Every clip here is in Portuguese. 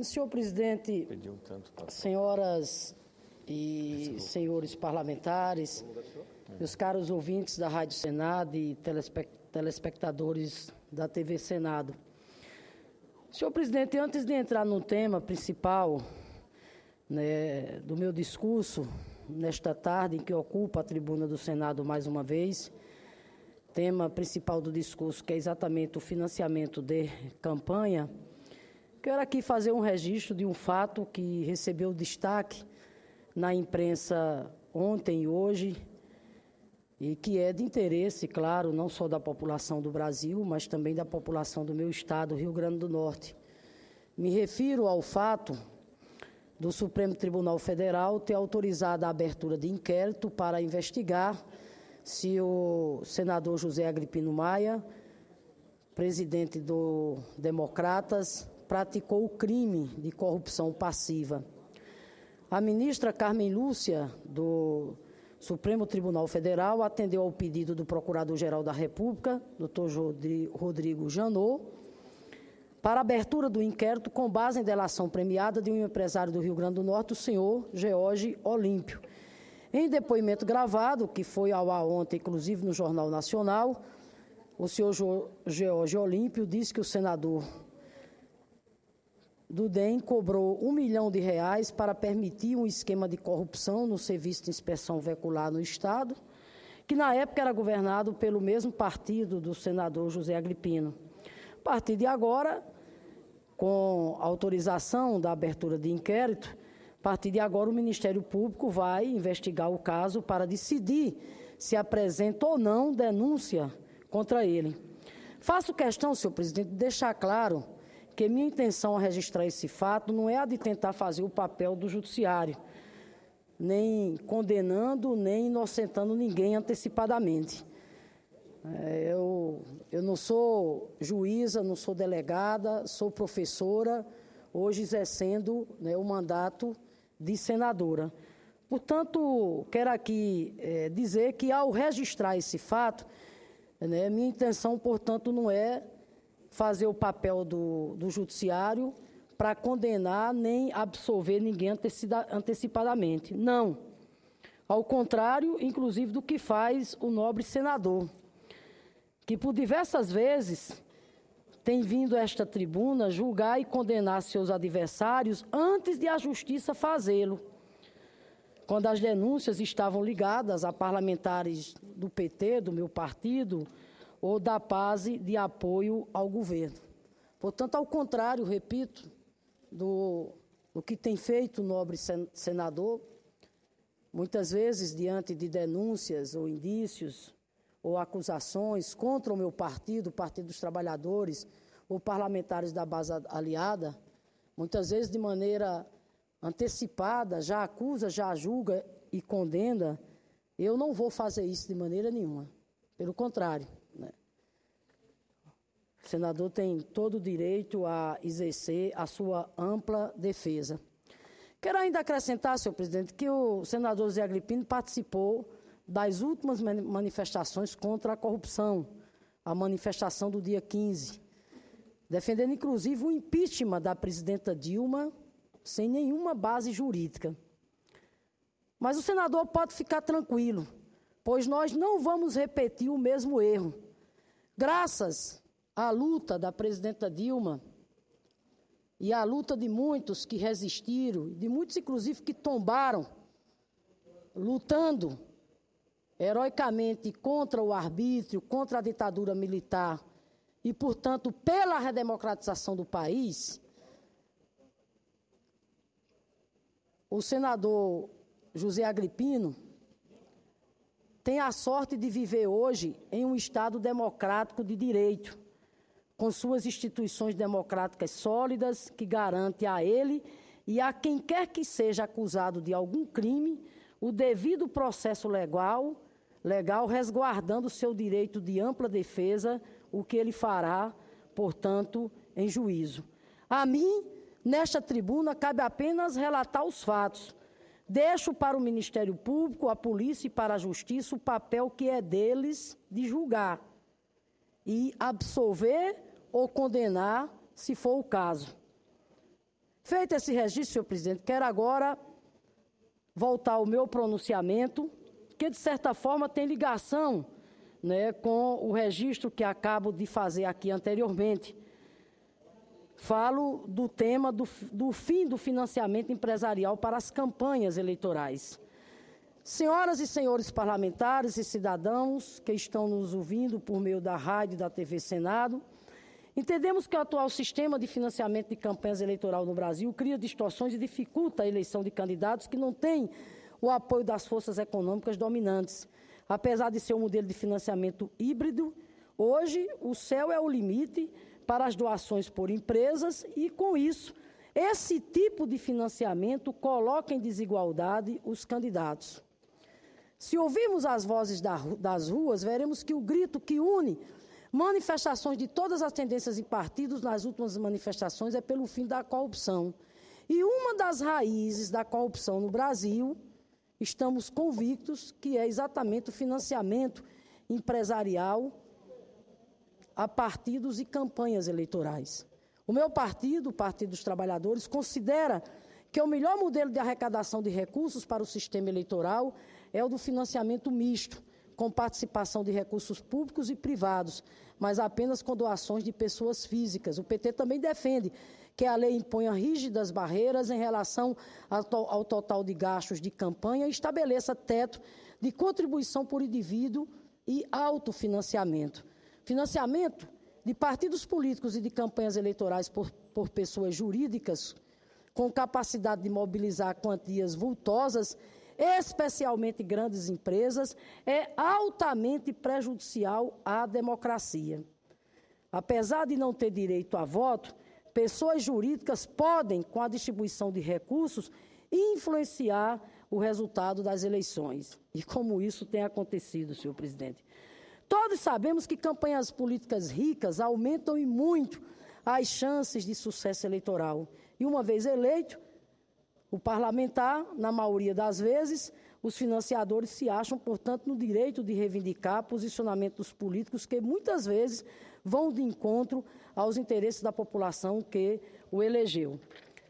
Senhor presidente, senhoras e senhores parlamentares, meus caros ouvintes da Rádio Senado e telespectadores da TV Senado. Senhor presidente, antes de entrar no tema principal do meu discurso, nesta tarde em que ocupa a tribuna do Senado mais uma vez, tema principal do discurso, que é exatamente o financiamento de campanha, quero aqui fazer um registro de um fato que recebeu destaque na imprensa ontem e hoje, e que é de interesse, claro, não só da população do Brasil, mas também da população do meu estado, Rio Grande do Norte. Me refiro ao fato do Supremo Tribunal Federal ter autorizado a abertura de inquérito para investigar se o senador José Agripino Maia, presidente do Democratas, praticou o crime de corrupção passiva. A ministra Carmen Lúcia, do Supremo Tribunal Federal, atendeu ao pedido do Procurador-Geral da República, Dr. Rodrigo Janot, para a abertura do inquérito com base em delação premiada de um empresário do Rio Grande do Norte, o senhor George Olímpio. Em depoimento gravado, que foi ao ar ontem, inclusive no Jornal Nacional, o senhor George Olímpio disse que o senador do DEM cobrou R$1 milhão para permitir um esquema de corrupção no Serviço de Inspeção Veicular no Estado, que na época era governado pelo mesmo partido do senador José Agripino. A partir de agora, com autorização da abertura de inquérito, a partir de agora o Ministério Público vai investigar o caso para decidir se apresenta ou não denúncia contra ele. Faço questão, senhor presidente, de deixar claro que minha intenção ao registrar esse fato não é a de tentar fazer o papel do judiciário, nem condenando, nem inocentando ninguém antecipadamente. Eu não sou juíza, não sou delegada, sou professora, hoje exercendo o mandato de senadora. Portanto, quero aqui dizer que ao registrar esse fato, minha intenção, portanto, não é fazer o papel do judiciário para condenar nem absolver ninguém antecipadamente. Não. Ao contrário, inclusive, do que faz o nobre senador, que por diversas vezes tem vindo a esta tribuna julgar e condenar seus adversários antes de a justiça fazê-lo, quando as denúncias estavam ligadas a parlamentares do PT, do meu partido, ou da base de apoio ao governo. Portanto, ao contrário, repito, do que tem feito o nobre senador, muitas vezes diante de denúncias ou indícios ou acusações contra o meu partido, o Partido dos Trabalhadores, ou parlamentares da base aliada, muitas vezes de maneira antecipada, já acusa, já julga e condena, eu não vou fazer isso de maneira nenhuma. Pelo contrário, o senador tem todo o direito a exercer a sua ampla defesa. Quero ainda acrescentar, senhor presidente, que o senador José Agripino participou das últimas manifestações contra a corrupção, a manifestação do dia 15, defendendo inclusive o impeachment da presidenta Dilma sem nenhuma base jurídica. Mas o senador pode ficar tranquilo, pois nós não vamos repetir o mesmo erro. Graças à luta da presidenta Dilma e à luta de muitos que resistiram, de muitos inclusive que tombaram, lutando heroicamente contra o arbítrio, contra a ditadura militar e, portanto, pela redemocratização do país, o senador José Agripino tem a sorte de viver hoje em um Estado democrático de direito, com suas instituições democráticas sólidas que garantem a ele e a quem quer que seja acusado de algum crime o devido processo legal resguardando o seu direito de ampla defesa, o que ele fará, portanto, em juízo. A mim, nesta tribuna, cabe apenas relatar os fatos. Deixo para o Ministério Público, a Polícia e para a Justiça o papel que é deles de julgar e absolver ou condenar, se for o caso. Feito esse registro, senhor presidente, quero agora voltar ao meu pronunciamento, que de certa forma tem ligação, né, com o registro que acabo de fazer aqui anteriormente. Falo do tema do fim do financiamento empresarial para as campanhas eleitorais. Senhoras e senhores parlamentares e cidadãos que estão nos ouvindo por meio da rádio e da TV Senado, entendemos que o atual sistema de financiamento de campanhas eleitorais no Brasil cria distorções e dificulta a eleição de candidatos que não têm o apoio das forças econômicas dominantes. Apesar de ser um modelo de financiamento híbrido, hoje o céu é o limite para as doações por empresas e, com isso, esse tipo de financiamento coloca em desigualdade os candidatos. Se ouvirmos as vozes das ruas, veremos que o grito que une manifestações de todas as tendências e partidos nas últimas manifestações é pelo fim da corrupção. E uma das raízes da corrupção no Brasil, estamos convictos que é exatamente o financiamento empresarial a partidos e campanhas eleitorais. O meu partido, o Partido dos Trabalhadores, considera que o melhor modelo de arrecadação de recursos para o sistema eleitoral é o do financiamento misto, com participação de recursos públicos e privados, mas apenas com doações de pessoas físicas. O PT também defende que a lei imponha rígidas barreiras em relação ao total de gastos de campanha e estabeleça teto de contribuição por indivíduo e autofinanciamento. Financiamento de partidos políticos e de campanhas eleitorais por pessoas jurídicas com capacidade de mobilizar quantias vultosas, especialmente grandes empresas, é altamente prejudicial à democracia. Apesar de não ter direito a voto, pessoas jurídicas podem, com a distribuição de recursos, influenciar o resultado das eleições. E como isso tem acontecido, senhor presidente. Todos sabemos que campanhas políticas ricas aumentam e muito as chances de sucesso eleitoral. E uma vez eleito, o parlamentar, na maioria das vezes, os financiadores se acham, portanto, no direito de reivindicar posicionamentos políticos que muitas vezes vão de encontro aos interesses da população que o elegeu.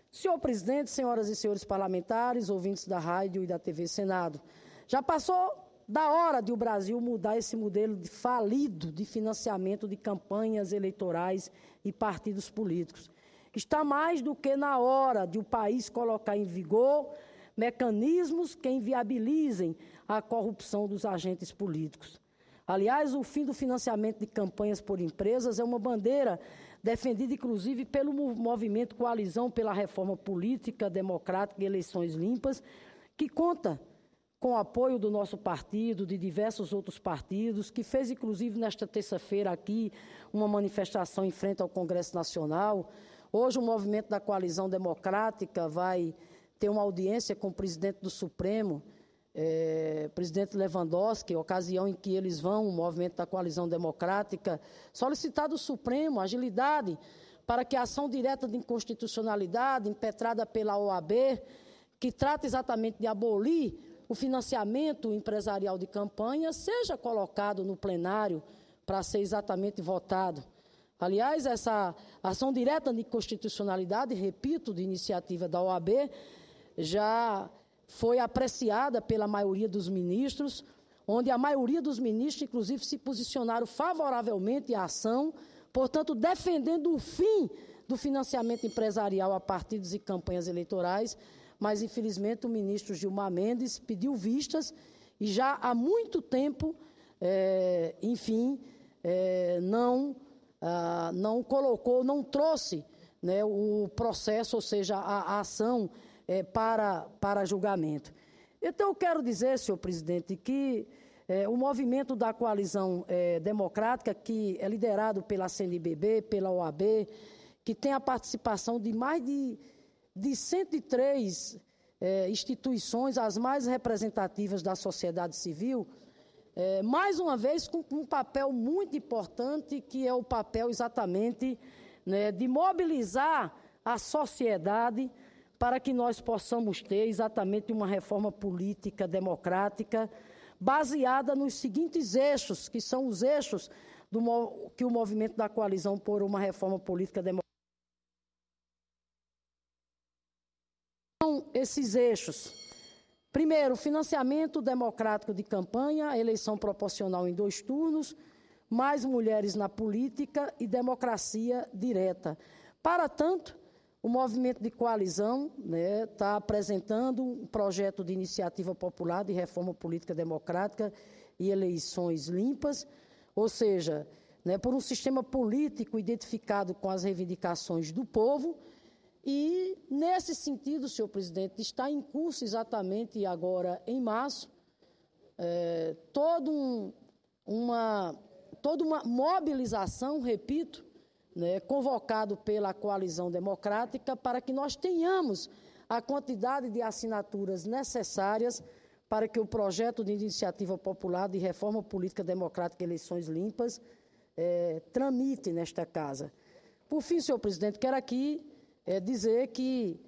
Senhor presidente, senhoras e senhores parlamentares, ouvintes da rádio e da TV Senado, já passou da hora de o Brasil mudar esse modelo falido de financiamento de campanhas eleitorais e partidos políticos. Está mais do que na hora de o país colocar em vigor mecanismos que inviabilizem a corrupção dos agentes políticos. Aliás, o fim do financiamento de campanhas por empresas é uma bandeira defendida, inclusive, pelo movimento Coalizão pela Reforma Política, Democrática e Eleições Limpas, que conta com o apoio do nosso partido, de diversos outros partidos, que fez, inclusive, nesta terça-feira aqui, uma manifestação em frente ao Congresso Nacional. Hoje, o movimento da Coalizão Democrática vai ter uma audiência com o presidente do Supremo, presidente Lewandowski, ocasião em que eles vão, o movimento da Coalizão Democrática, solicitar do Supremo agilidade para que a ação direta de inconstitucionalidade, impetrada pela OAB, que trata exatamente de abolir o financiamento empresarial de campanha, seja colocado no plenário para ser exatamente votado. Aliás, essa ação direta de inconstitucionalidade, repito, de iniciativa da OAB, já foi apreciada pela maioria dos ministros, onde a maioria dos ministros, inclusive, se posicionaram favoravelmente à ação, portanto, defendendo o fim do financiamento empresarial a partidos e campanhas eleitorais, mas, infelizmente, o ministro Gilmar Mendes pediu vistas e já há muito tempo, não colocou, não trouxe, né, o processo, ou seja, a ação para julgamento. Então, eu quero dizer, senhor presidente, que o movimento da Coalizão Democrática, que é liderado pela CNBB, pela OAB, que tem a participação de mais de 103 instituições, as mais representativas da sociedade civil, mais uma vez com um papel muito importante, que é o papel exatamente, né, de mobilizar a sociedade para que nós possamos ter exatamente uma reforma política democrática baseada nos seguintes eixos, que são os eixos que o movimento da Coalizão por uma Reforma Política Democrática esses eixos. Primeiro, financiamento democrático de campanha, eleição proporcional em 2 turnos, mais mulheres na política e democracia direta. Para tanto, o movimento de coalizão está apresentando um projeto de iniciativa popular de reforma política democrática e eleições limpas, ou seja, por um sistema político identificado com as reivindicações do povo. E, nesse sentido, senhor presidente, está em curso exatamente agora, em março, toda uma mobilização, repito, convocado pela Coalizão Democrática, para que nós tenhamos a quantidade de assinaturas necessárias para que o projeto de iniciativa popular de reforma política democrática e eleições limpas tramite nesta casa. Por fim, senhor presidente, quero aqui dizer que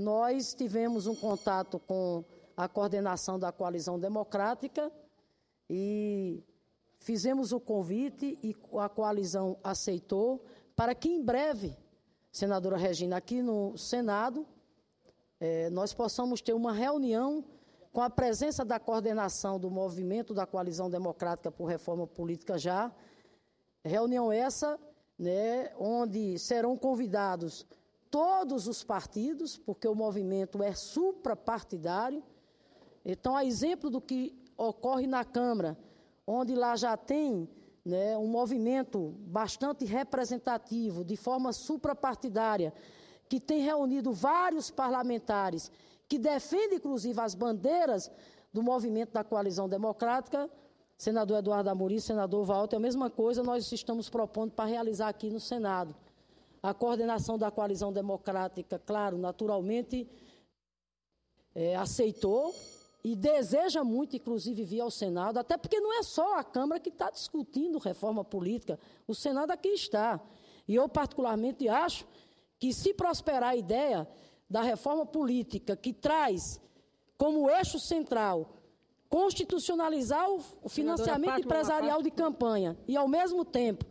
nós tivemos um contato com a coordenação da Coalizão Democrática e fizemos o convite e a coalizão aceitou para que em breve, senadora Regina, aqui no Senado, nós possamos ter uma reunião com a presença da coordenação do movimento da Coalizão Democrática por Reforma Política já, reunião essa, onde serão convidados todos os partidos, porque o movimento é suprapartidário. Então, a exemplo do que ocorre na Câmara, onde lá já tem um movimento bastante representativo, de forma suprapartidária, que tem reunido vários parlamentares, que defendem, inclusive, as bandeiras do movimento da Coalizão Democrática. Senador Eduardo Amorim, senador Walter, a mesma coisa nós estamos propondo para realizar aqui no Senado. A coordenação da Coalizão Democrática, claro, naturalmente, aceitou e deseja muito, inclusive, vir ao Senado, até porque não é só a Câmara que está discutindo reforma política, o Senado aqui está. E eu, particularmente, acho que, se prosperar a ideia da reforma política, que traz como eixo central constitucionalizar o financiamento empresarial de campanha e, ao mesmo tempo,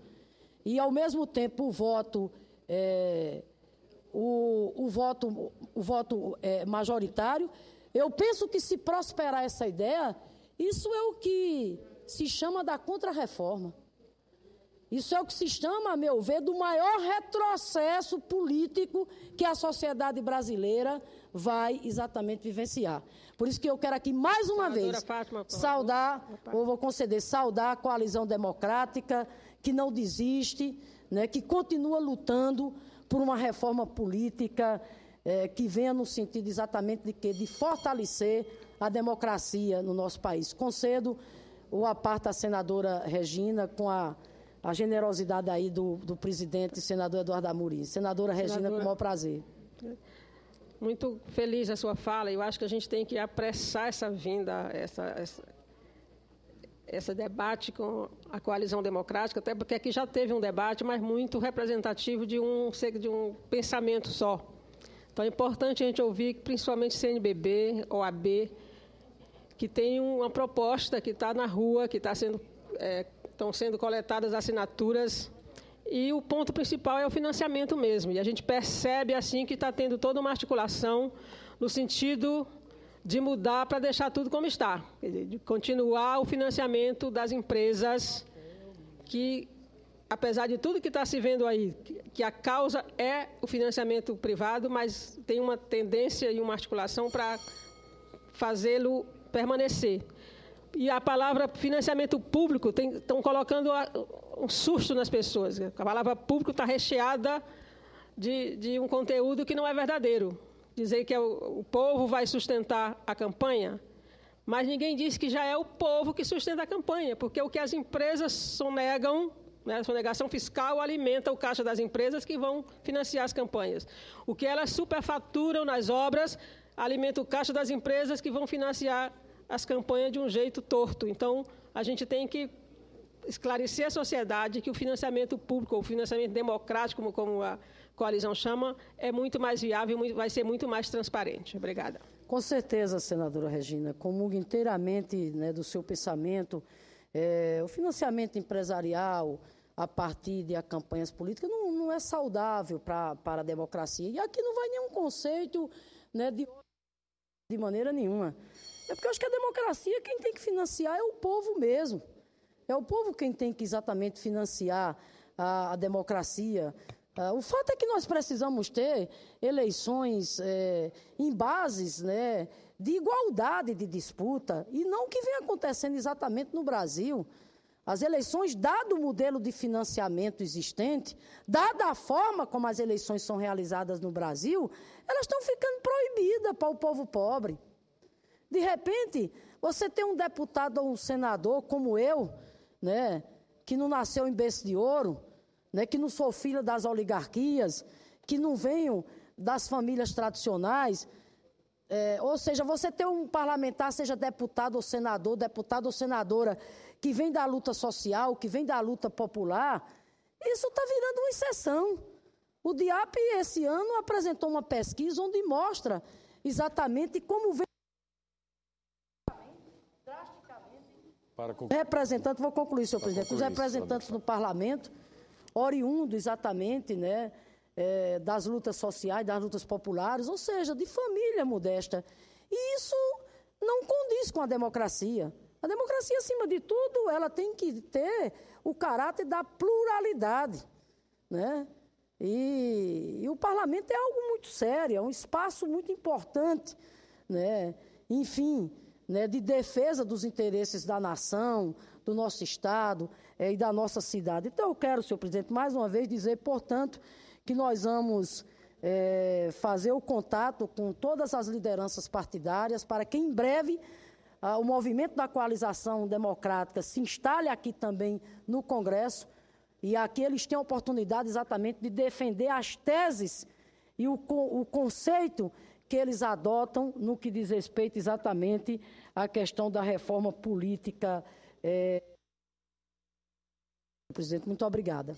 o voto, o voto majoritário, eu penso que, se prosperar essa ideia, isso é o que se chama da contra-reforma. Isso é o que se chama, a meu ver, do maior retrocesso político que a sociedade brasileira vai exatamente vivenciar. Por isso que eu quero aqui, mais uma vez, saudar a Coalizão Democrática, que não desiste, que continua lutando por uma reforma política que venha no sentido exatamente de fortalecer a democracia no nosso país. Concedo a parte à senadora Regina, com a generosidade aí do presidente, senador Eduardo Amorim. Senadora Regina, com o maior prazer. Muito feliz a sua fala. Eu acho que a gente tem que apressar essa vinda, esse debate com a Coalizão Democrática, até porque aqui já teve um debate, mas muito representativo de um pensamento só. Então, é importante a gente ouvir, principalmente CNBB, OAB, que tem uma proposta que está na rua, que estão sendo coletadas assinaturas, e o ponto principal é o financiamento mesmo. E a gente percebe, assim, que está tendo toda uma articulação no sentido de mudar para deixar tudo como está, de continuar o financiamento das empresas que, apesar de tudo que está se vendo aí, que a causa é o financiamento privado, mas tem uma tendência e uma articulação para fazê-lo permanecer. E a palavra financiamento público estão colocando um susto nas pessoas. A palavra público está recheada de um conteúdo que não é verdadeiro. Dizer que o povo vai sustentar a campanha, mas ninguém diz que já é o povo que sustenta a campanha, porque o que as empresas sonegam, a sonegação fiscal alimenta o caixa das empresas que vão financiar as campanhas. O que elas superfaturam nas obras alimenta o caixa das empresas que vão financiar as campanhas de um jeito torto. Então, a gente tem que esclarecer a sociedade que o financiamento público, ou o financiamento democrático, como a coalizão chama, é muito mais viável e vai ser muito mais transparente. Obrigada. Com certeza, senadora Regina, comungo inteiramente do seu pensamento. O financiamento empresarial a partir de campanhas políticas não é saudável para a democracia. E aqui não vai nenhum conceito né, de maneira nenhuma. É porque eu acho que a democracia, quem tem que financiar é o povo mesmo. É o povo quem tem que exatamente financiar a democracia. O fato é que nós precisamos ter eleições em bases, né, de igualdade de disputa, e não o que vem acontecendo exatamente no Brasil. As eleições, dado o modelo de financiamento existente, dada a forma como as eleições são realizadas no Brasil, elas estão ficando proibidas para o povo pobre. De repente, você tem um deputado ou um senador como eu, né, que não nasceu em berço de ouro, né, que não sou filha das oligarquias, que não venho das famílias tradicionais. Ou seja, você tem um parlamentar, seja deputado ou senadora, que vem da luta social, que vem da luta popular, isso está virando uma exceção. O DIAP, esse ano, apresentou uma pesquisa onde mostra exatamente como vem representantes, vou concluir, senhor presidente, os representantes no parlamento, oriundo exatamente, né, das lutas sociais, das lutas populares, ou seja, de família modesta. E isso não condiz com a democracia. A democracia, acima de tudo, ela tem que ter o caráter da pluralidade, né? E o parlamento é algo muito sério, é um espaço muito importante, né? Enfim, né, de defesa dos interesses da nação, do nosso Estado e da nossa cidade. Então, eu quero, senhor presidente, mais uma vez dizer, portanto, que nós vamos fazer o contato com todas as lideranças partidárias para que, em breve, o movimento da coalização democrática se instale aqui também no Congresso, e aqui eles têm a oportunidade exatamente de defender as teses e o conceito que eles adotam no que diz respeito exatamente à questão da reforma política. Presidente, muito obrigada.